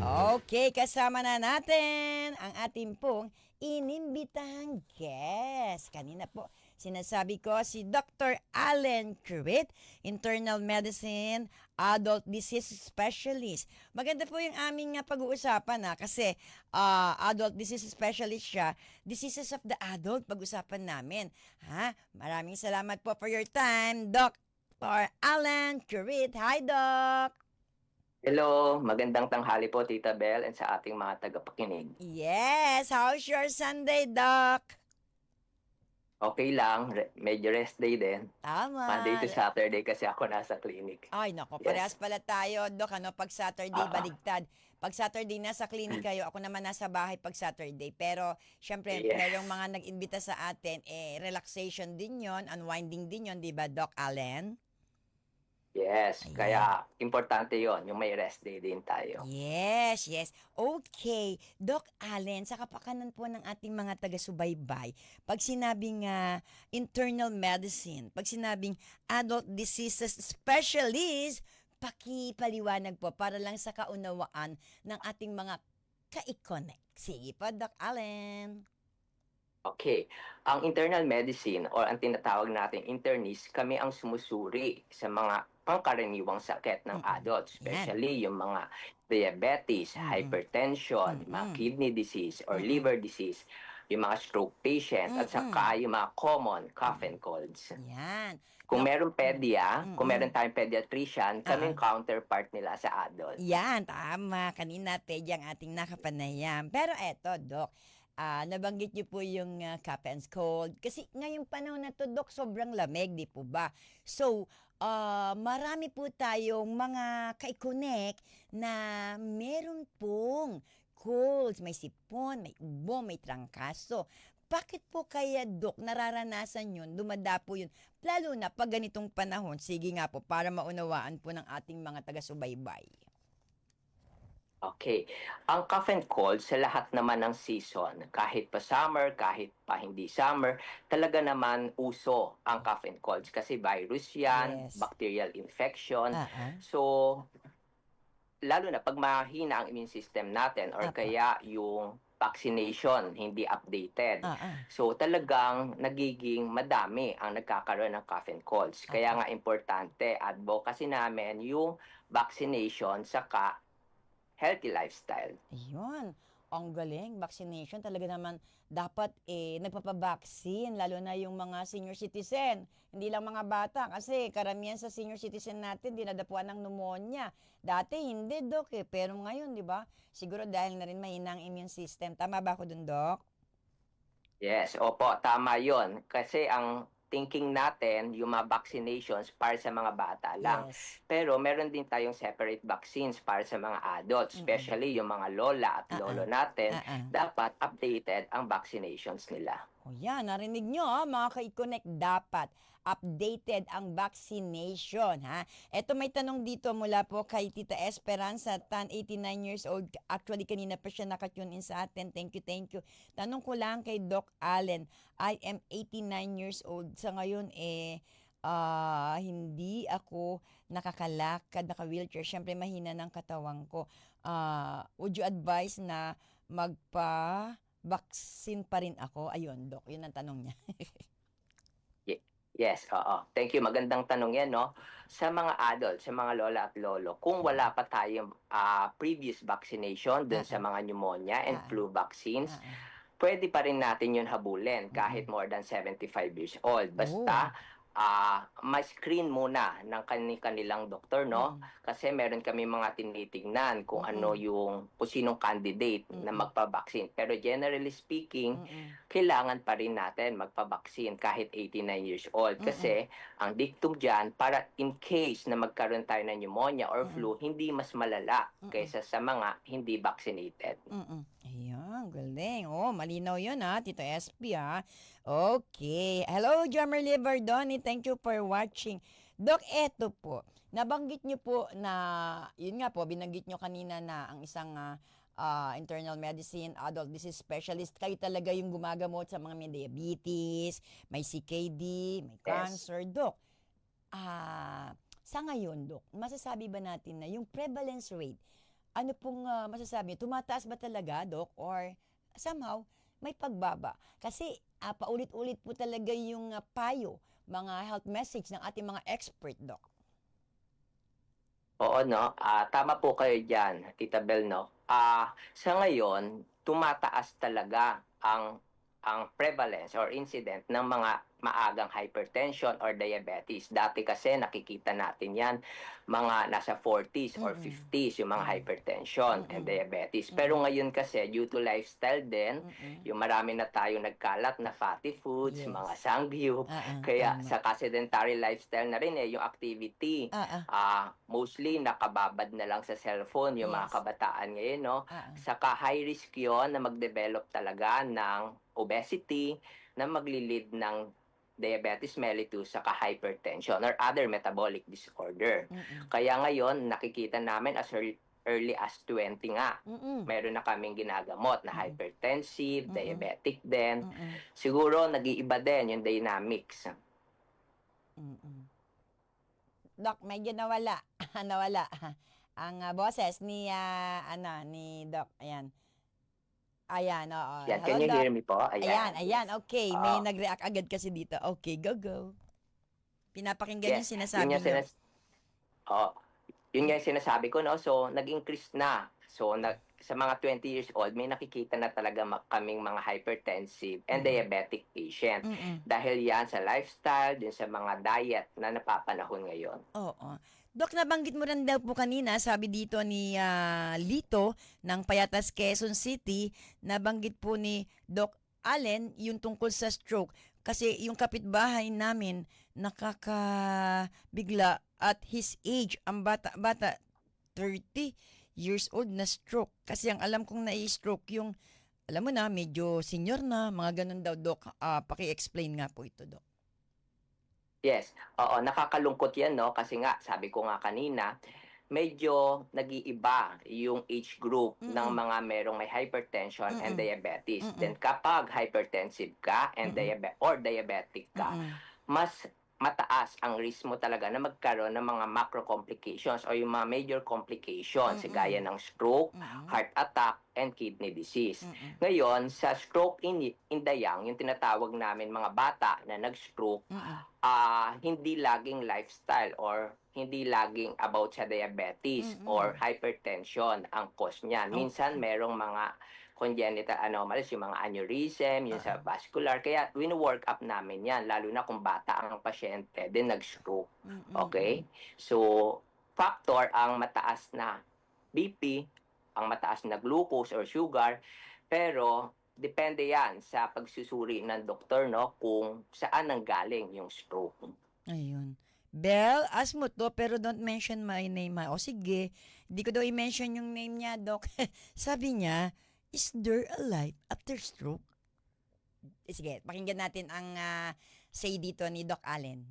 Okay, kasama na natin ang ating pong inimbitahang guest. Kanina po, sinasabi ko si Dr. Allen Currit, Internal Medicine, Adult Disease Specialist. Maganda po yung aming pag-uusapan kasi Adult Disease Specialist siya. Diseases of the Adult, pag-usapan namin. Maraming salamat po for your time, Dr. Allen Currit. Hi, Doc! Hello, magandang tanghali po Tita Bell and sa ating mga tagapakinig. Yes, how's your Sunday, Doc? Okay lang, medyo rest day din. Monday Tama. to Saturday kasi ako nasa clinic. Ay, nako, parehas Yes. pala tayo, Dok. Pag Saturday, Ah, baligtad. Pag Saturday, nasa clinic kayo. Ako naman nasa bahay pag Saturday. Pero, syempre, merong yes. mga nag-imbita sa atin. Relaxation din yon, unwinding din yon, di ba, Doc Allen? Yes, Ayan. kaya importante 'yon, yung may rest day din tayo. Yes, yes. Okay. Doc Allen, sa kapakanan po ng ating mga taga-subaybay, pag sinabing internal medicine, pag sinabing adult diseases specialist, pakipaliwanag po para lang sa kaunawaan ng ating mga ka-iconic. Sige po, Doc Allen. Okay, ang internal medicine or ang tinatawag nating internist, kami ang sumusuri sa mga pangkaraniwang sakit ng Mm-mm. adult, Yan. especially yung mga diabetes, Mm-mm. hypertension, mga Mm-mm. kidney disease or Mm-mm. liver disease, yung mga stroke patient, at Mm-mm. saka yung mga common cough Mm-mm. and colds. Yan. Kung Doc. meron kung Mm-mm. meron tayong pediatrician, kami yung Ah. counterpart nila sa adult. Yan, tama. Kanina, Teddy, ang ating nakapanayam. Pero eto, Dok, nabanggit niyo po yung cough and cold. Kasi ngayong panahon na to, Dok, sobrang lamig, di po ba? So, marami po tayong mga kaikonek na meron pong colds. May sipon, may ubo, may trangkaso. Bakit po kaya, Dok, nararanasan yun, dumadapo yun, lalo na pag ganitong panahon? Sige nga po, para maunawaan po ng ating mga taga-subaybay. Okay. Ang cough and cold sa lahat naman ng season, kahit pa summer, kahit pa hindi summer, talaga naman uso ang cough and colds kasi virus yan, Yes. bacterial infection. Ah, ah. So, lalo na pag mahina ang immune system natin or Apa. kaya yung vaccination hindi updated. Ah, ah. So, talagang nagiging madami ang nagkakaroon ng cough and colds. Kaya Apa. nga importante, advocacy namin yung vaccination saka healthy lifestyle. Ayun. Ang galing. Vaccination talaga naman dapat nagpapabaksin, lalo na yung mga senior citizen. Hindi lang mga bata kasi karamihan sa senior citizen natin dinadapuan ng pneumonia. Dati hindi, Dok Pero ngayon, di ba? Siguro dahil na rin mahina ang immune system. Tama ba ako dun, Dok? Yes, opo, tama yon. Kasi ang thinking natin, yung mga vaccinations para sa mga bata lang. Yes. Pero meron din tayong separate vaccines para sa mga adults, Mm-mm. especially yung mga lola at Ah, lolo ah. natin, Ah, ah. dapat updated ang vaccinations nila. O yan, narinig nyo mga ka-connect, dapat updated ang vaccination Eto may tanong dito mula po kay Tita Esperanza, 89 years old. Actually, kanina pa siya nakatune in sa atin. Thank you, thank you. Tanong ko lang kay Doc Allen, I am 89 years old. Sa ngayon, hindi ako nakakalakad, naka-wheelchair. Siyempre, mahina ng katawan ko. Would you advise na vaccine pa rin ako? Ayun, Doc. Yun ang tanong niya. Yes, oo. Thank you. Magandang tanong yan, no? Sa mga adults, sa mga lola at lolo, kung wala pa tayong previous vaccination dun Ah, sa ah. mga pneumonia and Ah, flu ah. vaccines, Ah. pwede pa rin natin yun habulin kahit Mm-mm. more than 75 years old. Oh. Basta, ma-screen muna ng kanilang doktor, no? Mm-mm. Kasi meron kami mga tinitingnan kung ano Mm-mm. yung, kung sinong candidate na Mm-mm. magpa-vaccine. Pero generally speaking, Mm-mm. kailangan pa rin natin magpa-vaccine kahit 89 years old. Mm-mm. Kasi, ang dictum dyan, para in case na magkaroon tayo ng pneumonia or Mm-mm. flu, hindi mas malala Mm-mm. kaysa sa mga hindi vaccinated. Mm. Ayan, galing. Oh, malinaw yun Tito SP Okay. Hello, Drummer Liver Donnie. Thank you for watching. Doc, eto po. Nabanggit niyo po na, yun nga po, binanggit niyo kanina na ang isang internal medicine, adult disease specialist, kayo talaga yung gumagamot sa mga may diabetes, may CKD, may Yes. cancer. Doc, sa ngayon, Doc, masasabi ba natin na yung prevalence rate ano pong masasabi niyo? Tumataas ba talaga, Doc? Or somehow, may pagbaba? Kasi paulit-ulit po talaga yung payo, mga health message ng ating mga expert, Doc. Oo 'no, tama po kayo diyan, Tita Bel 'no. Sa ngayon tumataas talaga ang prevalence or incident ng mga maagang hypertension or diabetes. Dati kasi nakikita natin 'yan, mga nasa 40s or Mm. 50s yung mga Mm. hypertension and Mm. diabetes. Pero Mm. ngayon kasi due to lifestyle din, Mm. yung marami na tayong nagkalat na fatty foods, mga Yes. sangyup, Oo, kaya tama. sa sedentary lifestyle na rin, yung activity. Oo. Mostly nakababad na lang sa cellphone yung mga Yes. kabataan ngayon 'no. Oo. Saka high risk 'yon na mag-develop talaga ng obesity na magle-lead ng diabetes mellitus saka hypertension or other metabolic disorder. Mm. Kaya ngayon nakikita namin as early as 20 nga, Mm. meron na kaming ginagamot na Mm. hypertensive, Mm. diabetic din. Mm. Siguro nag-iiba din yung dynamics. Mm. Doc, medyo nawala. Nawala. Ang boses ni ni Doc. Ayan. Ayan, oo. Yan, Hello, can you Doc. hear me po? Ayan, Ayan, ayan. yes. Okay, may Oo. nag-react agad kasi dito. Okay, go, go. Pinapakinggan yung Yes, yun sinasabi yung nyo. oo, yun Mm. nga yung sinasabi ko 'no, so nag-increase na. So sa mga 20 years old may nakikita na talaga kaming mga hypertensive and Mm. diabetic patient. Mm. Dahil yan sa lifestyle, din sa mga diet na napapanahon ngayon. Oo. Doc, nabanggit mo rin daw po kanina, sabi dito ni Lito ng Payatas, Quezon City, nabanggit po ni Doc Allen yung tungkol sa stroke. Kasi yung kapitbahay namin nakakabigla at his age, ang bata-bata, 30 years old na stroke. Kasi ang alam kong nai-stroke yung, alam mo na, medyo senior na, mga ganun daw, Doc. Paki-explain nga po ito, Doc. Yes, oo, nakakalungkot 'yan 'no, kasi nga sabi ko nga kanina, medyo nag-iiba yung age group ng Mm-mm. mga merong may hypertension and Mm-mm. diabetes. Mm-mm. Then kapag hypertensive ka and Mm-mm. diabetic ka, Mm-mm. mas mataas ang risk mo talaga na magkaroon ng mga macro complications o yung mga major complications gaya Mm-mm. ng stroke, Mm-mm. heart attack, and kidney disease. Mm-mm. Ngayon, sa stroke in the young, yung tinatawag namin mga bata na nag-stroke, Mm-mm. hindi laging lifestyle or hindi laging about sa diabetes or Mm-mm. hypertension ang cause niyan. Minsan Okay. merong mga congenital anomalies, yung mga aneurysm, yung Oo. sa vascular. Kaya wino-work up namin yan, lalo na kung bata ang pasyente, then nag-stroke. Mm-mm. Okay? So, factor ang mataas na BP, ang mataas na glucose or sugar, pero depende yan sa pagsusuri ng doktor, no, kung saan nanggaling yung stroke. Ayun. Belle, ask mo to pero don't mention my name ha. O sige, hindi ko daw i-mention yung name niya, Doc. Sabi niya, is there a life after stroke? Sige, pakinggan natin ang say dito ni Doc Allen.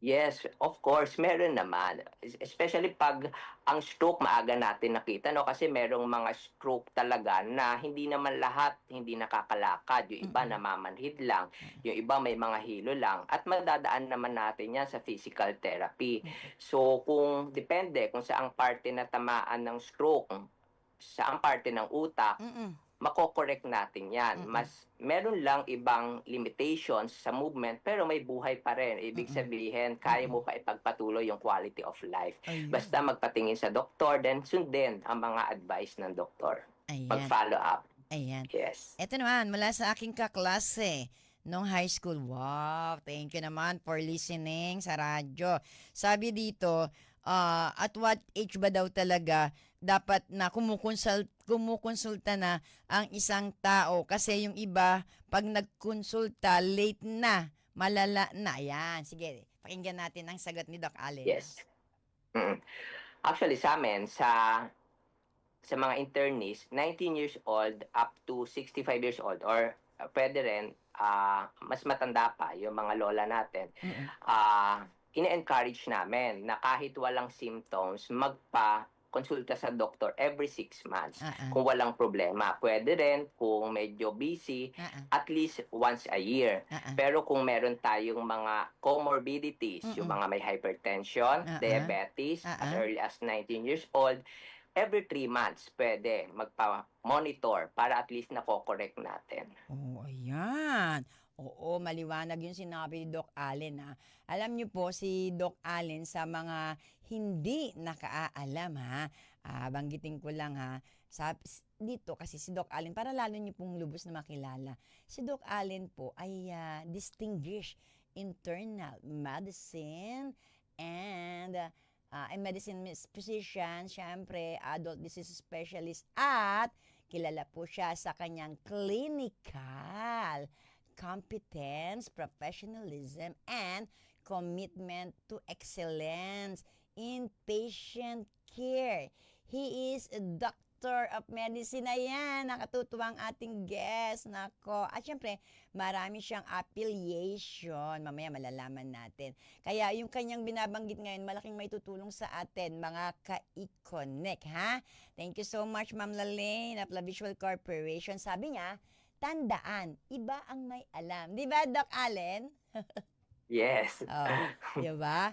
Yes, of course, meron naman. Especially pag ang stroke maaga natin nakita, no? Kasi merong mga stroke talaga na hindi naman lahat hindi nakakalakad. Yung iba Mm-mm. namamanhid lang, Mm-mm. yung iba may mga hilo lang. At madadaan naman natin yan sa physical therapy. Mm-mm. So, kung depende kung saang parte na tamaan ng stroke, saang parte ng utak, Mm-mm. mako-correct natin yan. Mm-mm. Meron lang ibang limitations sa movement pero may buhay pa rin. Ibig Mm-mm. sabihin, kaya Mm-mm. mo pa ipagpatuloy yung quality of life. Ayun. Basta magpatingin sa doktor, then sundin ang mga advice ng doktor. Ayan. Mag-follow up. Ayan. Yes. Ito naman, mula sa aking kaklase nung high school. Wow, thank you naman for listening sa radyo. Sabi dito, at what age ba daw talaga dapat na kumukonsulta na ang isang tao? Kasi yung iba, pag nagkonsulta, late na, malala na. Ayan, sige, pakinggan natin ang sagot ni Doc Allen. Yes. Mm. Actually, sa amin, sa mga internees, 19 years old up to 65 years old or pwede rin mas matanda pa yung mga lola natin, Mm-mm. ine-encourage namin na kahit walang symptoms, konsulta sa doktor every 6 months. Uh-uh. Kung walang problema, pwede rin kung medyo busy, Uh-uh. at least once a year. Uh-uh. Pero kung meron tayong mga comorbidities, yung Mm-mm. mga may hypertension, Uh-uh. diabetes, as Uh-uh. early as 19 years old, every 3 months pwede magpa-monitor para at least nako-correct natin. Oh, ayan. Oo, maliwanag yung sinabi ni Doc Allen, ha. Alam niyo po, si Doc Allen, sa mga hindi nakaalam, ha, banggitin ko lang, ha, dito kasi si Doc Allen, para lalo niyo pong lubos na makilala, si Doc Allen po ay distinguished internal medicine and a medicine physician, syempre, adult disease specialist, at kilala po siya sa kanyang clinical competence, professionalism, and commitment to excellence in patient care. He is a doctor of medicine. Ayan, nakatutuwa ang ating guest. Nako. At syempre, marami siyang affiliation. Mamaya malalaman natin. Kaya yung kanyang binabanggit ngayon, malaking may tutulong sa atin, mga ka-i-connect, ha? Thank you so much, Ma'am Lalaine of La Visual Corporation. Sabi niya, tandaan, iba ang may alam. Di ba, Doc Allen? Yes. Oh, di ba?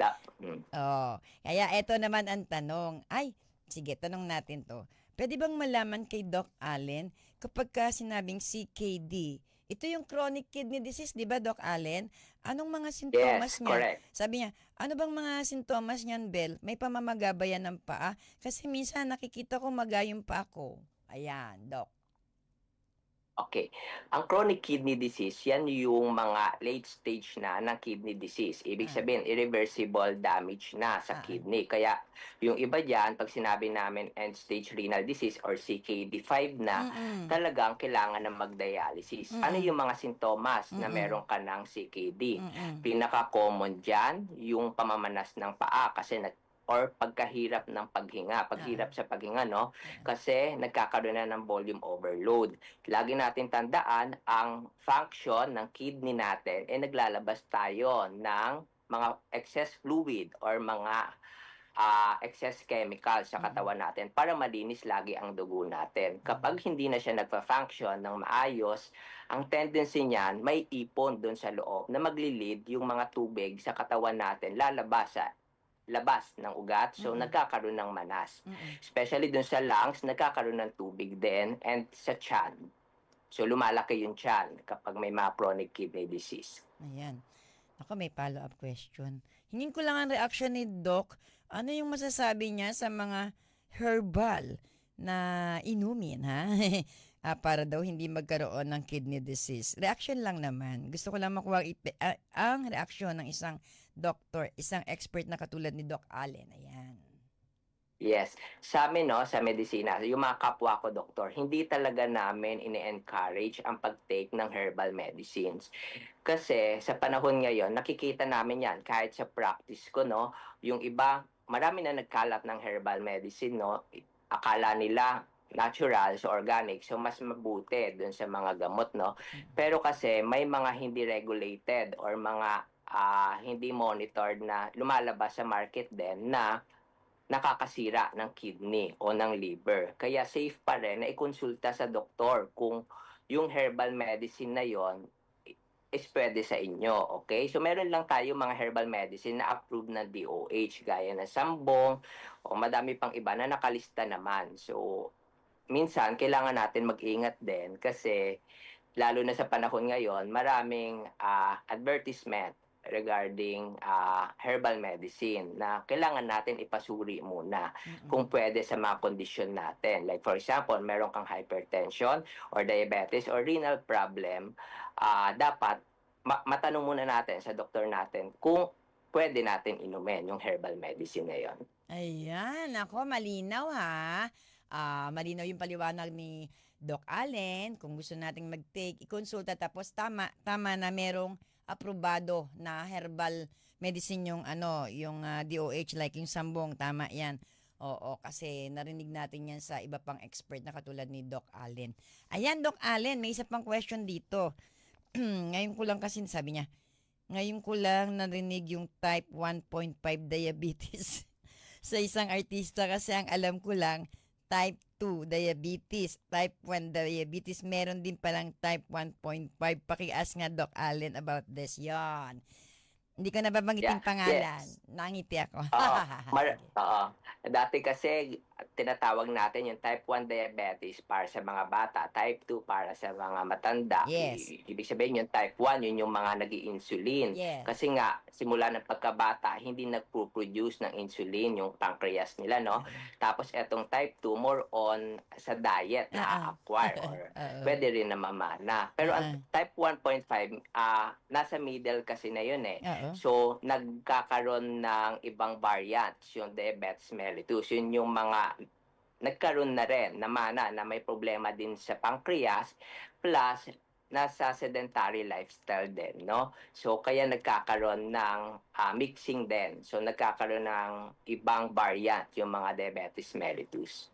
Oh, kaya eto naman ang tanong. Ay, sige, tanong natin to. Pwede bang malaman kay Doc Allen kapag sinabing CKD, ito yung chronic kidney disease, di ba, Doc Allen? Anong mga sintomas Yes, niya? correct. Sabi niya, ano bang mga sintomas niyan, Bel? May pamamaga ba yan ng paa? Kasi minsan nakikita ko maga yung paa ko. Ayan, Doc. Okay. Ang chronic kidney disease, yan yung mga late stage na ng kidney disease. Ibig Ah. sabihin, irreversible damage na sa kidney. Kaya yung iba dyan, pag sinabi namin end stage renal disease or CKD5 na, Mm-mm. talagang kailangan ng mag-dialysis. Ano Mm-mm. yung mga sintomas na Mm-mm. meron ka ng CKD? Mm-mm. Pinaka-common dyan, yung pamamanas ng paa kasi or pagkahirap ng paghinga. Paghirap sa paghinga, no? Kasi nagkakaroon na ng volume overload. Lagi natin tandaan, ang function ng kidney natin, naglalabas tayo ng mga excess fluid or mga excess chemicals sa katawan natin para malinis lagi ang dugo natin. Kapag hindi na siya nagpa-function ng maayos, ang tendency niyan, may ipon doon sa loob na magli-lead yung mga tubig sa katawan natin lalabas sa labas ng ugat, so nagkakaroon ng manas. Especially dun sa lungs, nagkakaroon ng tubig din, and sa tiyan. So lumalaki yung tiyan kapag may mga chronic kidney disease. Ayan. Ako, may follow-up question. Hingin ko lang ang reaction ni Doc. Ano yung masasabi niya sa mga herbal na inumin, ha? Para daw hindi magkaroon ng kidney disease. Reaction lang naman. Gusto ko lang makuha ang reaksyon ng isang doctor, isang expert na katulad ni Doc Allen. Ayan. Yes. Sa amin, no, sa medisina, yung mga kapwa ko doktor, hindi talaga namin ini-encourage ang pag-take ng herbal medicines. Kasi sa panahon ngayon, nakikita namin yan kahit sa practice ko, no, yung iba, marami na nagkalat ng herbal medicine, no, akala nila natural, so organic, so mas mabuti dun sa mga gamot, no. Pero kasi may mga hindi regulated or mga hindi monitored na lumalabas sa market din na nakakasira ng kidney o ng liver. Kaya safe pa rin na ikonsulta sa doktor kung yung herbal medicine na yon is pwede sa inyo, okay? So meron lang tayo mga herbal medicine na approved ng DOH gaya ng Sambong o madami pang iba na nakalista naman. So minsan kailangan natin mag-ingat din kasi lalo na sa panahon ngayon, maraming advertisement regarding herbal medicine na kailangan natin ipasuri muna kung pwede sa mga kondisyon natin. Like for example, meron kang hypertension or diabetes or renal problem, dapat matanong muna natin sa doktor natin kung pwede natin inumin yung herbal medicine na yon. Ayan, ako, malinaw, ha. Malinaw yung paliwanag ni Doc Allen. Kung gusto nating mag-take, ikonsulta, tapos tama na merong aprobado na herbal medicine yung yung DOH, like yung Sambong, tama yan. Oo, kasi narinig natin yan sa iba pang expert na katulad ni Doc Allen. Ayan, Doc Allen, may isa pang question dito. Ngayon ko lang kasi, sabi niya, ngayon ko lang narinig yung type 1.5 diabetes sa isang artista, kasi ang alam ko lang type 2 diabetes, type 1 diabetes, meron din palang type 1.5. Paki-ask nga Doc Allen about this. Yan. Hindi ko nababanggitin pangalan. Yes. Nangiti ako. Oo. Dati kasi tinatawag natin yung type 1 diabetes para sa mga bata, type 2 para sa mga matanda. Yes. Ibig sabihin yung type 1, yun yung mga nag-i-insulin. Yes. Kasi nga, simula ng pagkabata, hindi nagpo-produce ng insulin yung pancreas nila, no? Tapos etong type 2, more on sa diet na acquire or Oo. pwede rin na mamana. Pero ang type 1.5, nasa middle kasi na yun eh. Oo. So, nagkakaroon ng ibang variants, yung diabetes mellitus. Yun yung mga nagkaroon na rin na mana na may problema din sa pancreas plus nasa sedentary lifestyle din, no? So, kaya nagkakaroon ng mixing din. So, nagkakaroon ng ibang variant yung mga diabetes mellitus.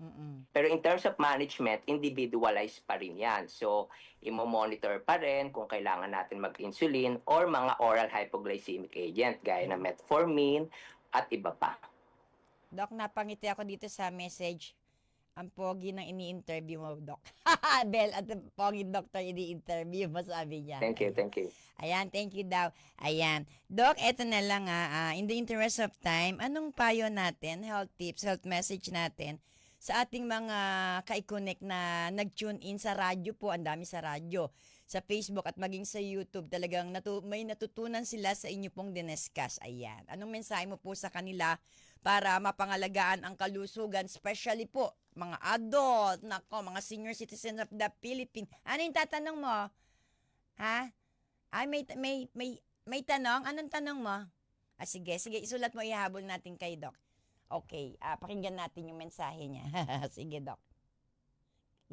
Pero in terms of management, individualized pa rin yan. So, imo-monitor pa rin kung kailangan natin mag-insulin or mga oral hypoglycemic agent gaya ng metformin at iba pa. Doc, napangiti ako dito sa message. Ang pogi ng ini-interview mo, Doc. Bel, at ang pogi doctor ini-interview mo, sabi niya. Thank you, thank you. Ayan, thank you daw. Ayan. Doc, eto na lang in the interest of time, anong payo natin, health tips, health message natin sa ating mga ka-Iconic na nag-tune in sa radyo po, ang dami sa radyo, sa Facebook at maging sa YouTube, talagang may natutunan sila sa inyo pong dineskas. Ayan. Anong mensahe mo po sa kanila para mapangalagaan ang kalusugan, especially po mga adult, mga senior citizens of the Philippines. Ano yung tatanong mo? Ha? Ay, may tanong? Anong tanong mo? Sige, isulat mo, ihabol natin kay Doc. Okay, pakinggan natin yung mensahe niya. Sige, Doc.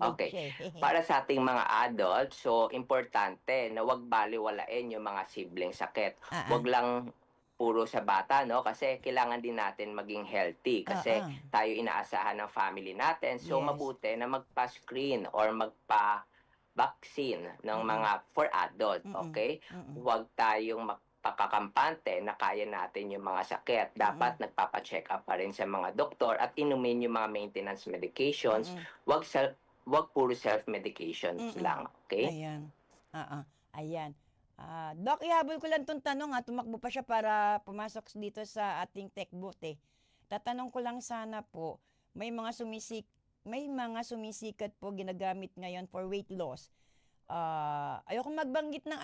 Okay. Para sa ating mga adult, so importante na wag baliwalain yung mga sibling sakit. Wag lang puro sa bata, no? Kasi kailangan din natin maging healthy kasi tayo inaasahan ng family natin. So, mabuti na magpa-screen or magpa-vaccine ng mga for adult, okay? Huwag tayong magpakakampante na kaya natin yung mga sakit. Dapat nagpapa-check up pa rin sa mga doktor at inumin yung mga maintenance medications. Huwag puro self-medications lang, okay? Ayan. Ayan. Doc, ihabol ko lang itong tanong tumakbo pa siya para pumasok dito sa ating tech booth eh. Tatanong ko lang sana po, may mga sumisikat po ginagamit ngayon for weight loss. Ayoko magbanggit ng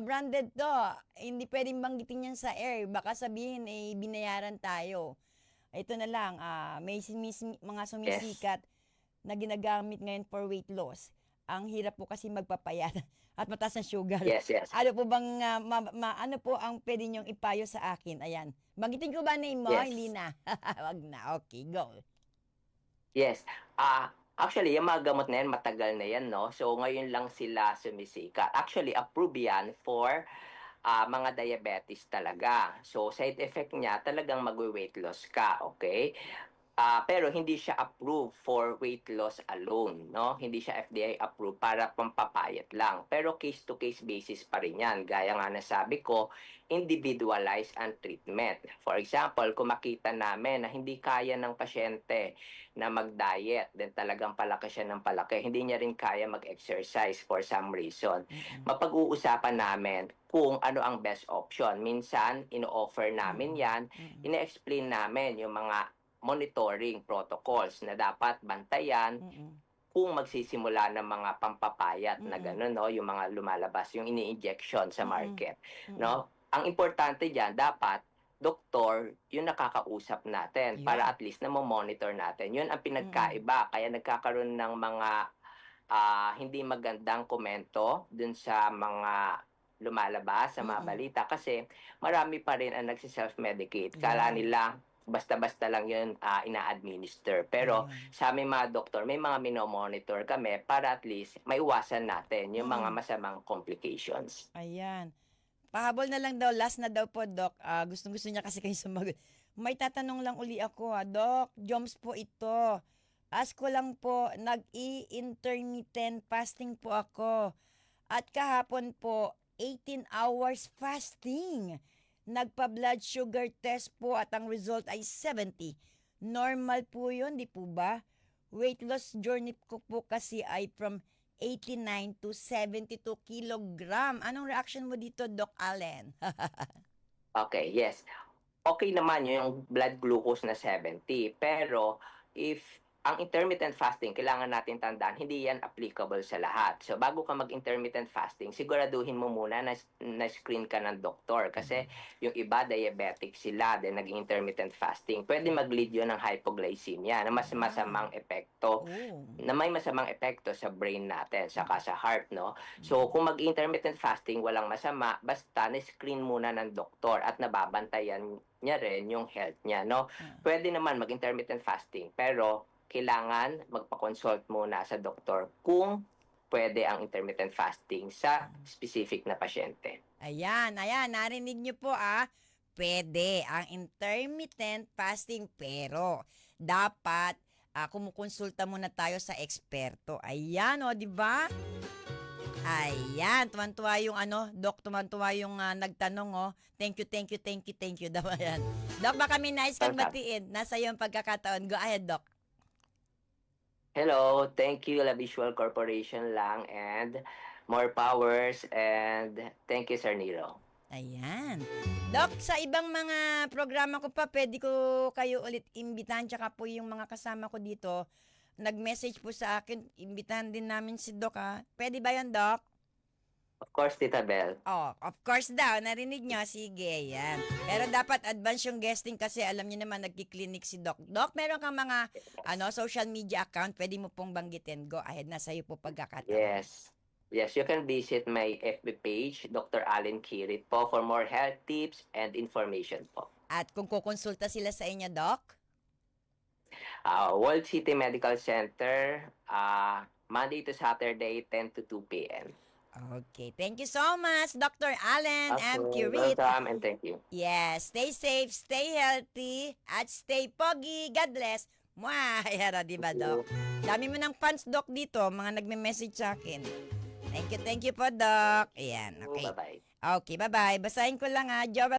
branded to. Hindi pwedeng banggitin yan sa air. Baka sabihin binayaran tayo. Ito na lang, may mga sumisikat na ginagamit ngayon for weight loss. Ang hirap po kasi magpapayat at mataas ang sugar. Yes. Ano po bang ano po ang pwede niyong ipayo sa akin? Ayan. Banggitin ko ba name mo? Yes. Hindi na. Wag na. Okay, go. Yes. Actually, yung mga gamot na yan, matagal na yan, no? So, ngayon lang sila sumisikat. Actually, approved yan for mga diabetes talaga. So, side effect niya, talagang mag-weight loss ka, okay? Pero hindi siya approved for weight loss alone, no? Hindi siya FDA approved para pampapayat lang. Pero case-to-case basis pa rin yan. Gaya nga nasabi ko, individualized ang treatment. For example, kung makita namin na hindi kaya ng pasyente na mag-diet, then talagang palaki siya ng palaki, hindi niya rin kaya mag-exercise for some reason, mapag-uusapan namin kung ano ang best option. Minsan, ino-offer namin yan, ine-explain namin yung mga monitoring protocols na dapat bantayan kung magsisimula ng mga pampapayat na gano'n, no? Yung mga lumalabas, yung ini-injection sa market, no? Ang importante diyan, dapat doktor yung nakakausap natin para at least na monitor natin. Yun ang pinagkaiba. Kaya nagkakaroon ng mga hindi magandang komento dun sa mga lumalabas sa mga balita kasi marami pa rin ang nagsi-self-medicate. Kala nila basta-basta lang yun ina-administer. Pero sa aming mga doktor, may mga minomonitor kami para at least maiwasan natin yung mga masamang complications. Ayan. Pahabol na lang daw, last na daw po, Doc. Gustong-gusto niya kasi kayo sumagot. May tatanong lang uli ako, Doc. Joms po ito. Ask ko lang po, nag-i-intermittent fasting po ako. At kahapon po, 18 hours fasting. Nagpa-blood sugar test po at ang result ay 70. Normal po yun, di po ba? Weight loss journey ko po kasi ay from 89 to 72 kilogram. Anong reaction mo dito, Doc Allen? Okay, yes. Okay naman yung blood glucose na 70, pero if ang intermittent fasting, kailangan natin tandaan, hindi yan applicable sa lahat. So, bago ka mag-intermittent fasting, siguraduhin mo muna na screen ka ng doktor. Kasi yung iba, diabetic sila, then nag-intermittent fasting. Pwede mag-lead yun ng hypoglycemia na mas masamang epekto, Oh. na may masamang epekto sa brain natin, saka sa heart, no? So, kung mag-intermittent fasting, walang masama, basta na-screen muna ng doktor at nababantayan niya rin yung health niya, no? Pwede naman mag-intermittent fasting, pero kailangan magpa-consult muna sa doktor kung pwede ang intermittent fasting sa specific na pasyente. Ayan, narinig niyo po pwede ang intermittent fasting pero dapat kumukonsulta muna tayo sa eksperto. Ayan, di ba? Ayan, tuwan-tuwa yung Doc, tuwan-tuwa yung nagtanong, Thank you daw. Ayan. Doc, baka may nais kang Welcome. batiin. Nasa iyo ang pagkakataon. Go ahead, Doc. Hello, thank you La Visual Corporation lang and more powers and thank you Sir Nero. Ayan. Doc, sa ibang mga programa ko pa, pwede ko kayo ulit imbitahan. Tsaka po yung mga kasama ko dito, nag-message po sa akin, imbitahan din namin si Doc Pwede ba yan, Doc? Of course, Tita Bel. Oh, of course daw. Narinig nyo? Sige, yan. Pero dapat advance yung guesting kasi alam niyo naman, nagki-clinic si Doc. Doc, meron kang mga social media account, pwede mo pong banggitin. Go ahead, nasa iyo po pagkakataon. Yes. Yes, you can visit my FB page, Dr. Allen Kirit po, for more health tips and information po. At kung kukonsulta sila sa inyo, Doc? World City Medical Center, Monday to Saturday, 10 to 2 p.m. Okay, thank you so much, Dr. Allen M. Okay, Curit. welcome and thank you. Yes, stay safe, stay healthy, at stay pogi. God bless. Mwah! Yara, di ba, Doc? Dami mo ng fans, Doc, dito. Mga nagme-message sa akin. Thank you po, Doc. Ayan, okay. Bye-bye. Okay, bye-bye. Basahin ko lang, Joel